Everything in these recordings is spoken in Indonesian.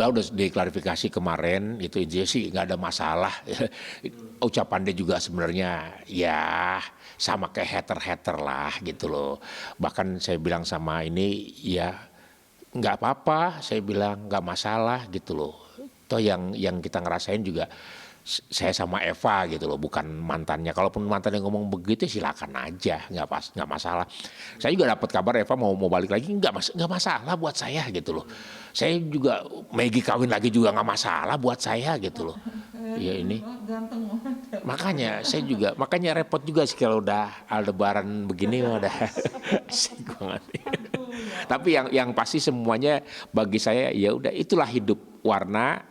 udah diklarifikasi kemarin, itu intinya sih nggak ada masalah. Ucapan dia juga sebenarnya ya sama kayak hater-hater lah gitu loh. Bahkan saya bilang sama ini ya nggak apa-apa, saya bilang nggak masalah gitu loh. Toh yang kita ngerasain juga saya sama Eva gitu loh, bukan mantannya. Kalaupun mantannya ngomong begitu silakan aja, nggak masalah. Saya juga dapat kabar Eva mau balik lagi, nggak masalah buat saya gitu loh. Saya juga Maggie kawin lagi juga nggak masalah buat saya gitu loh. Ya ini makanya saya juga repot juga sih kalau udah Aldebaran begini udah asik banget. Tapi yang pasti semuanya bagi saya ya udah itulah hidup, warna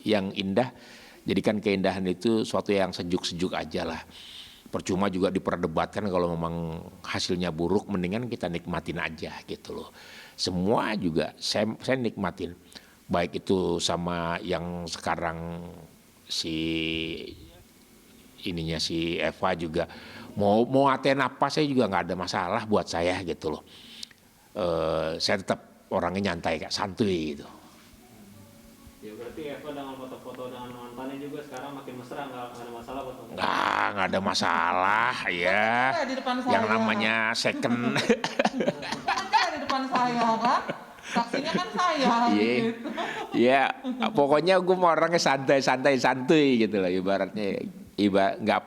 yang indah. Jadikan keindahan itu suatu yang sejuk-sejuk aja lah. Percuma juga diperdebatkan kalau memang hasilnya buruk, mendingan kita nikmatin aja gitu loh. Semua juga saya nikmatin. Baik itu sama yang sekarang si ininya si Eva juga mau ngatain apa saya juga nggak ada masalah buat saya gitu loh. Saya tetap orangnya nyantai kayak santuy gitu. Ya berarti Eva dengan foto-foto dengan mantannya juga sekarang makin mesra, nggak ada masalah buat kamu? Nggak ada masalah ya. Di depan saya, Yang namanya second. kan di depan saya kan, saksinya kan saya gitu. Ya pokoknya gue mau orangnya santai gitu lah ibaratnya. Nggak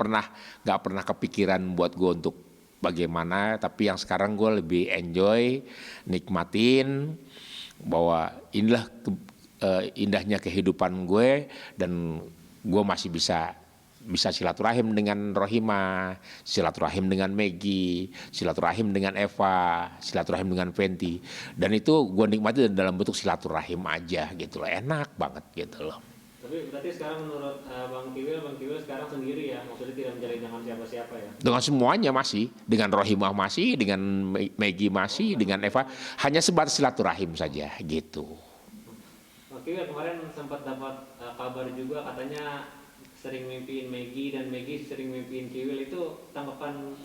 pernah kepikiran buat gue untuk bagaimana. Tapi yang sekarang gue lebih enjoy, nikmatin bahwa inilah indahnya kehidupan gue, dan gue masih bisa silaturahim dengan Rohima, silaturahim dengan Maggie, silaturahim dengan Eva, silaturahim dengan Fenty, dan itu gue nikmati dalam bentuk silaturahim aja gitu loh, enak banget gitu loh. Tapi berarti sekarang menurut Bang Kiwil sekarang sendiri ya, maksudnya tidak menjalin dengan siapa-siapa ya? Dengan semuanya masih, dengan Rohimah masih, dengan Maggie masih, dengan Eva, hanya sebatas silaturahim saja gitu. Bang Kiwil kemarin sempat dapat kabar juga katanya sering mimpiin Maggie dan Maggie sering mimpiin Kiwil, itu tanggapan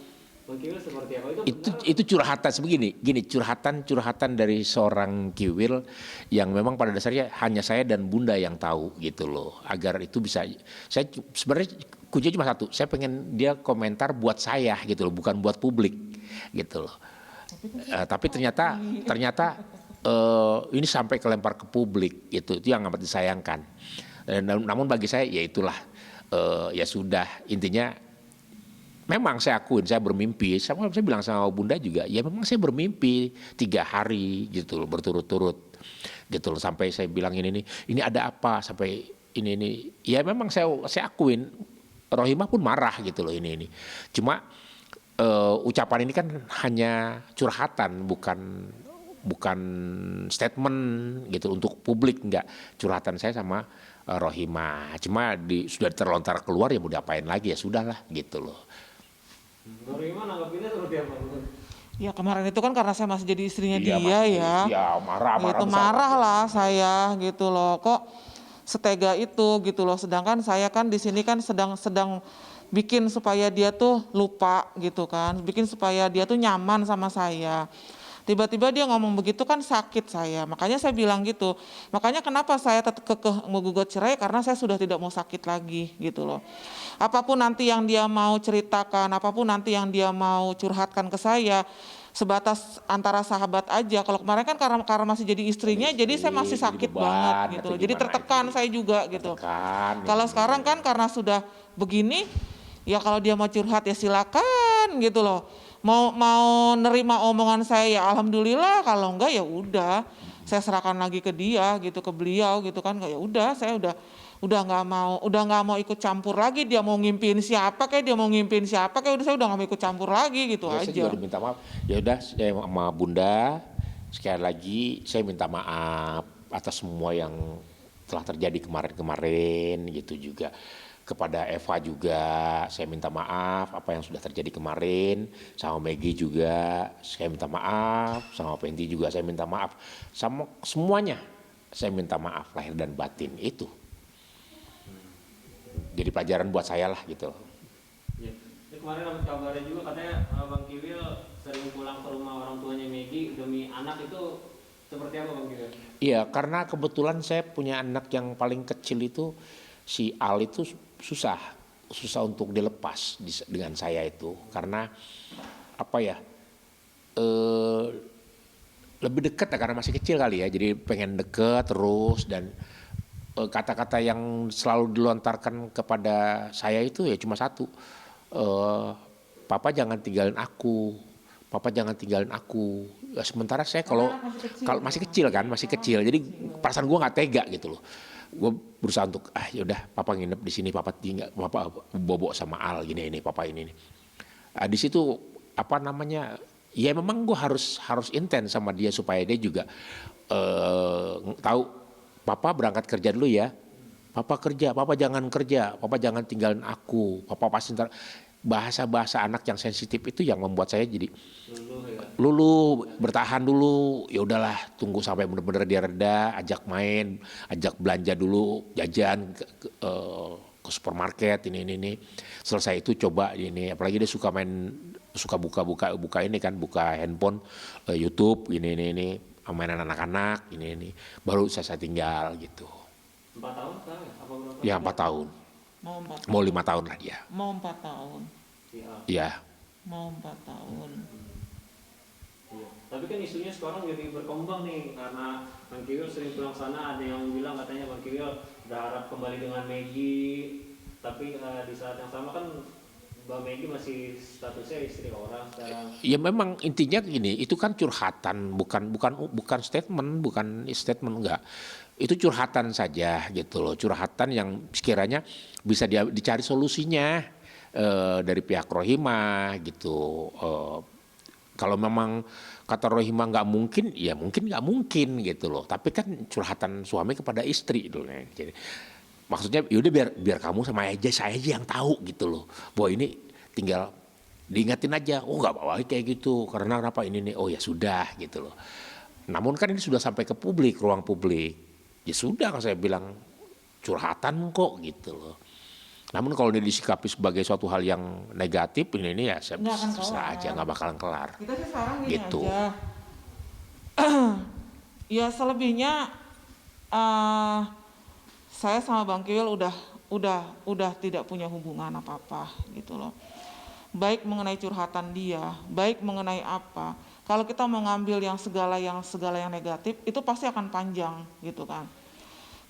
Bang Kiwil seperti apa? Itu curhatan curhatan dari seorang Kiwil yang memang pada dasarnya hanya saya dan Bunda yang tahu gitu loh. Agar itu bisa, saya sebenarnya kunci cuma satu, saya pengen dia komentar buat saya gitu loh, bukan buat publik gitu loh. Tapi ternyata ini sampai kelempar ke publik, itu yang amat disayangkan. Namun bagi saya ya itulah, ya sudah, intinya memang saya akuin saya bermimpi. Saya bilang sama Bunda juga, ya memang saya bermimpi 3 hari gitu loh, berturut-turut gitu loh, sampai saya bilang ini ada apa, sampai ini ya memang saya akuin. Rohimah pun marah gitu loh ini. Cuma ucapan ini kan hanya curhatan, bukan statement gitu untuk publik, enggak. Curhatan saya sama Rohimah, cuma sudah terlontar keluar, ya mau diapain lagi, ya sudahlah gitu loh. Rohimah nanggapinnya seperti apa? Ya kemarin itu kan karena saya masih jadi istrinya dia ya. Ya marah Itu marah lah saya gitu loh, kok setega itu gitu loh. Sedangkan saya kan di sini kan sedang bikin supaya dia tuh lupa gitu kan, bikin supaya dia tuh nyaman sama saya. Tiba-tiba dia ngomong begitu kan sakit saya, makanya saya bilang gitu. Makanya kenapa saya tetap kekeh menggugat cerai, karena saya sudah tidak mau sakit lagi gitu loh. Apapun nanti yang dia mau ceritakan, apapun nanti yang dia mau curhatkan ke saya, sebatas antara sahabat aja. Kalau kemarin kan karena masih jadi istrinya, jadi saya masih sakit banget gitu loh. Jadi tertekan saya juga gitu. Kalau sekarang kan karena sudah begini, ya kalau dia mau curhat ya silakan gitu loh. Mau nerima omongan saya ya alhamdulillah, kalau enggak ya udah saya serahkan lagi ke dia gitu, ke beliau gitu kan. Ya udah, saya udah nggak mau ikut campur lagi. Dia mau ngimpiin siapa kayak, dia mau ngimpiin siapa kayak, udah saya udah nggak mau ikut campur lagi gitu ya, aja. Saya juga diminta maaf. Ya udah, saya sama Bunda sekali lagi saya minta maaf atas semua yang telah terjadi kemarin gitu juga. Kepada Eva juga saya minta maaf apa yang sudah terjadi kemarin, sama Maggie juga saya minta maaf, sama Fenty juga saya minta maaf, sama semuanya saya minta maaf lahir dan batin. Itu jadi pelajaran buat saya lah gitu. Ya. Ini kemarin dapat kabarnya juga katanya Bang Kiwil sering pulang ke rumah orang tuanya Maggie demi anak, itu Seperti apa Bang Kiwil? Iya, karena kebetulan saya punya anak yang paling kecil itu, si Al itu susah, susah untuk dilepas dengan saya itu, karena apa ya, eh, lebih dekat ya, karena masih kecil kali ya, jadi pengen deket terus, dan kata-kata yang selalu dilontarkan kepada saya itu ya cuma satu, eh, Papa jangan tinggalin aku, Papa jangan tinggalin aku. Ya, sementara saya kalau Karena masih kecil, kalau masih kecil kan, masih kecil, jadi perasaan gue nggak tega gitu loh. Gue berusaha untuk yaudah Papa nginep di sini, Papa tinggal, Papa bobo sama Al ini Papa ini. Di situ apa namanya, ya memang gue harus intens sama dia supaya dia juga tahu Papa berangkat kerja dulu ya, Papa kerja, Papa jangan kerja, Papa jangan tinggalin aku, Papa pasti ntar. Bahasa-bahasa anak yang sensitif itu yang membuat saya jadi Luluh ya. lulu, bertahan dulu, ya udahlah tunggu sampai benar-benar dia reda, ajak main, ajak belanja dulu, jajan ke supermarket ini. Selesai itu coba ini, apalagi dia suka main, suka buka ini kan, buka handphone, YouTube ini mainan anak-anak ini, baru saya tinggal gitu. 4 tahun sekarang ya? Apa berapa? Ya 4 tahun, Mau 4 mau tahun. 5 tahun lah dia. Mau 4 tahun. Iya. Ya. Mau 4 tahun. Iya. Tapi kan isunya sekarang jadi berkembang nih, karena Bang Kiwil sering pulang sana, ada yang bilang katanya Bang Kiwil berharap kembali dengan Maggie, tapi di saat yang sama kan Mbak Maggie masih statusnya istri orang sekarang. Ya memang intinya gini, itu kan curhatan, bukan statement enggak. Itu curhatan saja gitu loh, curhatan yang sekiranya bisa dicari solusinya dari pihak Rohimah gitu. Kalau memang kata Rohimah nggak mungkin, ya mungkin nggak mungkin gitu loh. Tapi kan curhatan suami kepada istri gitu. Jadi maksudnya yaudah biar kamu sama saya aja yang tahu gitu loh, bahwa ini tinggal diingatin aja, oh nggak bawa kayak gitu karena kenapa ini nih, oh ya sudah gitu loh. Namun kan ini sudah sampai ke publik, ruang publik, ya sudah kan saya bilang curhatan kok gitu loh. Namun kalau ini disikapi sebagai suatu hal yang negatif ini ya saya Nggak akan terserah kelar. aja, nggak bakalan kelar Kita sih sekarang gini gitu. aja. Ya selebihnya saya sama Bang Kiwil udah tidak punya hubungan apa-apa gitu loh. Baik mengenai curhatan dia, baik mengenai apa. Kalau kita mau ngambil yang segala yang negatif, itu pasti akan panjang gitu kan.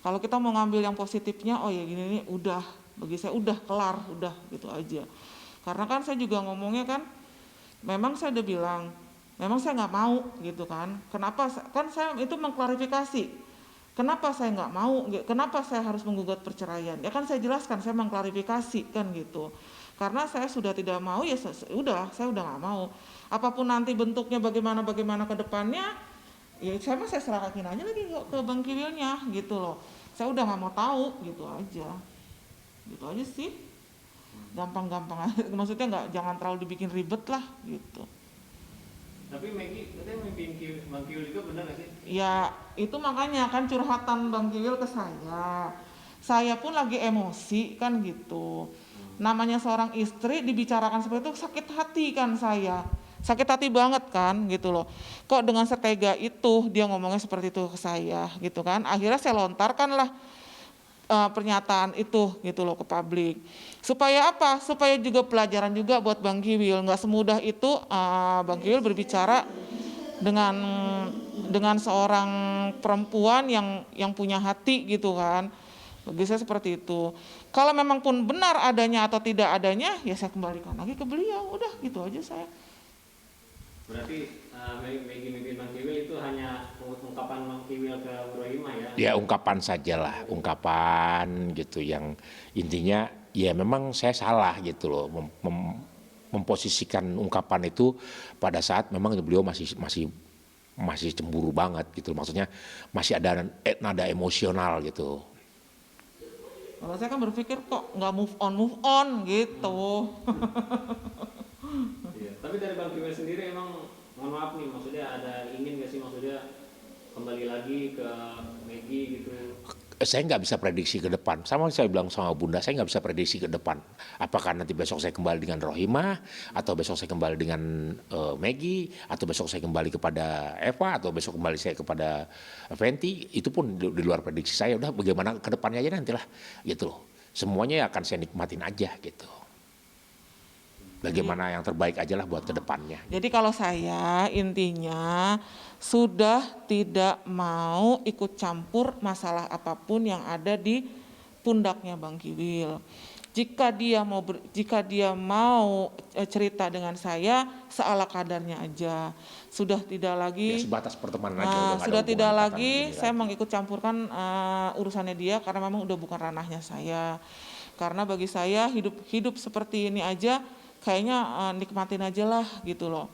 Kalau kita mau ngambil yang positifnya, oh ya gini nih udah, bagi saya udah kelar, udah gitu aja. Karena kan saya juga ngomongnya kan, memang saya udah bilang, memang saya nggak mau gitu kan. Kenapa? Kan saya itu mengklarifikasi. Kenapa saya nggak mau? Kenapa saya harus menggugat perceraian? Ya kan saya jelaskan, saya mengklarifikasi kan gitu. Karena saya sudah tidak mau, ya udah, saya udah nggak mau. Apapun nanti bentuknya bagaimana ke depannya, ya saya serahkan aja lagi ke Bang Kiwilnya gitu loh. Saya udah nggak mau tahu gitu aja sih. Gampang-gampang aja. Maksudnya nggak, jangan terlalu dibikin ribet lah gitu. Tapi Maggie katanya mimpiin Bang Kiwil juga, benar nggak sih? Ya itu makanya kan curhatan Bang Kiwil ke saya. Saya pun lagi emosi kan gitu. Namanya seorang istri dibicarakan seperti itu sakit hati kan saya. Sakit hati banget kan gitu loh. Kok dengan setega itu dia ngomongnya seperti itu ke saya gitu kan. Akhirnya saya lontarkan lah pernyataan itu gitu loh ke publik. Supaya apa? Supaya juga pelajaran juga buat Bang Kiwil. Nggak semudah itu Bang Kiwil berbicara dengan seorang perempuan yang punya hati gitu kan. Bagi saya seperti itu. Kalau memang pun benar adanya atau tidak adanya, ya saya kembalikan lagi ke beliau. Udah gitu aja saya. Berarti Maggie mimpiin Bang Kiwil itu hanya ungkapan Bang Kiwil ke Rohimah ya? Ya ungkapan sajalah, ungkapan gitu yang intinya ya memang saya salah gitu loh, memposisikan ungkapan itu pada saat memang beliau masih cemburu banget gitu, maksudnya masih ada nada emosional gitu. Kalau saya kan berpikir kok nggak move on gitu. Iya. Tapi dari Bang Kiwil sendiri emang, mohon maaf nih, maksudnya ada ingin nggak sih maksudnya kembali lagi ke Maggie gitu? Saya nggak bisa prediksi ke depan. Sama saya bilang sama Bunda, saya nggak bisa prediksi ke depan. Apakah nanti besok saya kembali dengan Rohimah, atau besok saya kembali dengan Maggie, atau besok saya kembali kepada Eva, atau besok kembali saya kepada Fenty. Itu pun di luar prediksi saya. Udah bagaimana ke depannya aja nantilah, gitu loh. Semuanya akan saya nikmatin aja gitu. Bagaimana yang terbaik aja lah buat ke depannya. Jadi kalau saya intinya sudah tidak mau ikut campur masalah apapun yang ada di pundaknya Bang Kiwil. Jika dia mau cerita dengan saya seala kadarnya aja. Sudah tidak Ya, lagi sebatas pertemanan aja. Udah nggak ada sudah tidak hubungan lagi ikatan saya gini mengikut campurkan urusannya dia karena memang udah bukan ranahnya saya. Karena bagi saya hidup seperti ini aja kayaknya nikmatin aja lah gitu loh.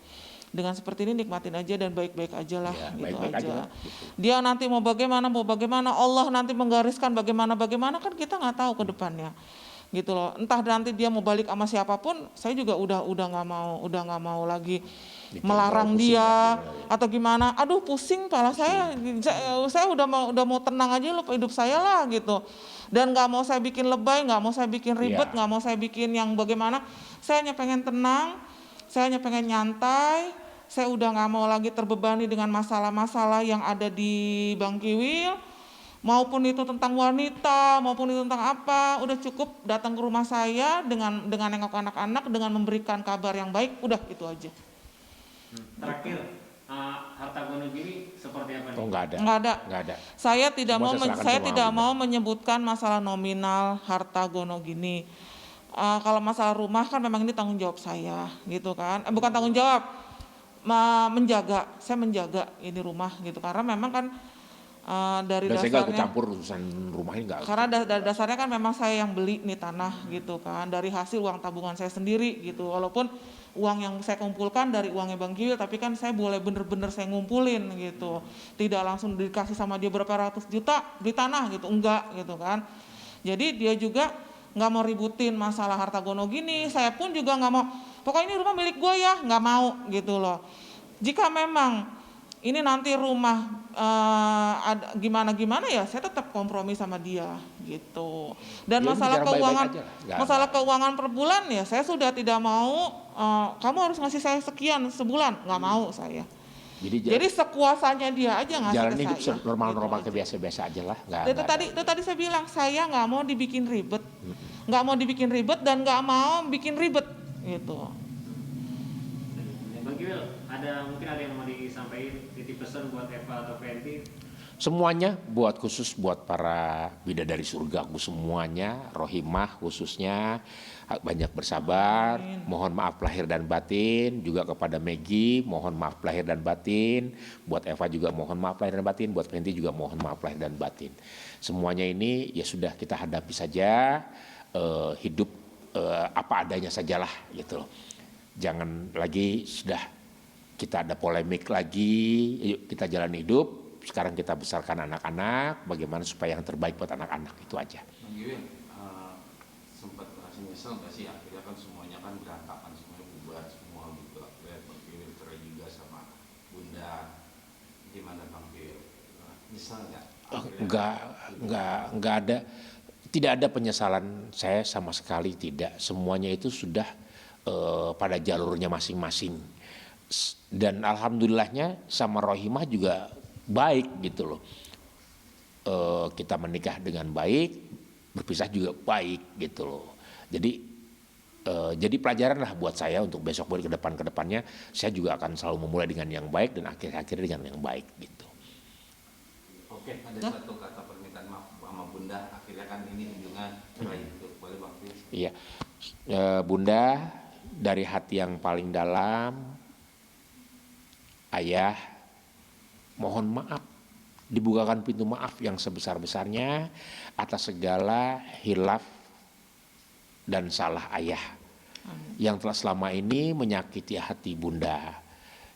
Dengan seperti ini nikmatin aja dan baik-baik aja lah Ya, gitu baik-baik aja aja. lah, gitu. Dia nanti mau bagaimana Allah nanti menggariskan bagaimana kan kita nggak tahu ke depannya. Gitu loh. Entah nanti dia mau balik sama siapapun, saya juga udah nggak mau lagi melarang Pusing dia lah, gitu. atau gimana. Aduh pusing kepala saya udah mau tenang aja loh hidup saya lah gitu. Dan nggak mau saya bikin lebay, nggak mau saya bikin ribet, Iya. nggak mau saya bikin yang bagaimana. Saya hanya pengen tenang, saya hanya pengen nyantai. Saya udah nggak mau lagi terbebani dengan masalah-masalah yang ada di Bang Kiwil, maupun itu tentang wanita, maupun itu tentang apa. Udah cukup datang ke rumah saya dengan nengok anak-anak, dengan memberikan kabar yang baik, udah itu aja. Terakhir, harta gono gini seperti apa nih? Oh, nggak ada. Nggak ada. Saya tidak Semua mau saya serahkan saya sama tidak Bunda. mau menyebutkan masalah nominal harta gono gini. Kalau masalah rumah kan memang ini tanggung jawab saya, gitu kan? Bukan tanggung jawab, menjaga. Saya menjaga ini rumah, gitu. Karena memang kan dari Dan saya nggak ikut dasarnya, campur urusan rumah ini, nggak. karena dari dasarnya kan memang saya yang beli nih tanah, gitu kan. Dari hasil uang tabungan saya sendiri, gitu. Walaupun uang yang saya kumpulkan dari uangnya Bang Kiwil, tapi kan saya boleh bener-bener saya ngumpulin, gitu. Tidak langsung dikasih sama dia berapa ratus juta beli tanah, gitu. Enggak, gitu kan. Jadi dia juga nggak mau ributin masalah harta gono gini, saya pun juga nggak mau, pokoknya ini rumah milik gue ya, nggak mau gitu loh. Jika memang ini nanti rumah ada gimana ya, saya tetap kompromi sama dia gitu. Dan Ya, masalah bicara baik-baik keuangan, aja lah. masalah keuangan per bulan ya, saya sudah tidak mau. Kamu harus ngasih saya sekian sebulan, nggak mau saya. Jadi sekuasanya dia aja ngasih jalan ke hidup saya. normal-normal Gitu kayak biasa-biasa aja lah. itu tadi saya bilang saya nggak mau dibikin ribet, dan nggak mau bikin ribet gitu. Bang Kiwil, mungkin ada yang mau disampaikan, titip pesan buat Eva atau Fenty? Semuanya khusus buat para bidadari surgaku semuanya, Rohimah khususnya, banyak bersabar, mohon maaf lahir dan batin, juga kepada Maggie mohon maaf lahir dan batin, buat Eva juga mohon maaf lahir dan batin, buat Fenty juga mohon maaf lahir dan batin. Semuanya ini ya sudah kita hadapi saja, hidup apa adanya sajalah gitu loh. Jangan lagi sudah kita ada polemik lagi, yuk kita jalan hidup. Sekarang kita besarkan anak-anak, bagaimana supaya yang terbaik buat anak-anak, itu aja. Bang Kiwil, sempat merasa nyesel nggak sih akhirnya kan semuanya kan berantakan, semuanya bubar semua gitu. Akhirnya Bang Kiwil cerai juga sama Bunda. Gimana Bang Kiwil? Nyesel nggak? Enggak ada, tidak ada penyesalan saya sama sekali, tidak. Semuanya itu sudah pada jalurnya masing-masing. Dan alhamdulillahnya sama Rohimah juga baik gitu loh. Kita menikah dengan baik, berpisah juga baik gitu loh. Jadi pelajaran lah buat saya untuk besok ke depannya saya juga akan selalu memulai dengan yang baik dan akhir-akhir dengan yang baik gitu. Oke, ada satu kata permintaan maaf sama Bunda, akhirnya kan ini ujungnya cerai itu. Boleh Bang Kiwil? Iya, Bunda, dari hati yang paling dalam, Ayah mohon maaf, dibukakan pintu maaf yang sebesar-besarnya atas segala hilaf dan salah Ayah yang telah selama ini menyakiti hati Bunda.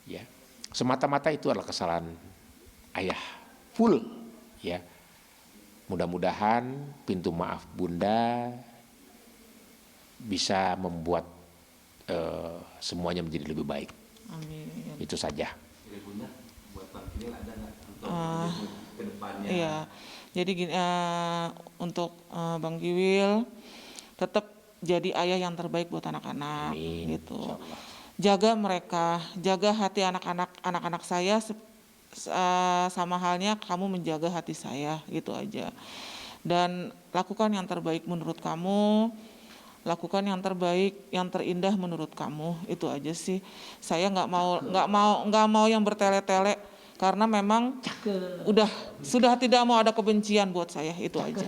Ya, semata-mata itu adalah kesalahan Ayah, full. Ya, mudah-mudahan pintu maaf Bunda bisa membuat semuanya menjadi lebih baik. Amin. Itu saja. Dari Bunda, buat Bang Kiwil ada nggak untuk ke depannya. Iya. Jadi gini, untuk Bang Kiwil tetap jadi ayah yang terbaik buat anak-anak Amin. gitu. Insyaallah. Jaga mereka, jaga hati anak-anak saya sama halnya kamu menjaga hati saya, gitu aja. Dan lakukan yang terbaik menurut kamu, lakukan yang terbaik, yang terindah menurut kamu, itu aja sih. Saya nggak mau yang bertele-tele karena memang sudah tidak mau ada kebencian buat saya, itu aja.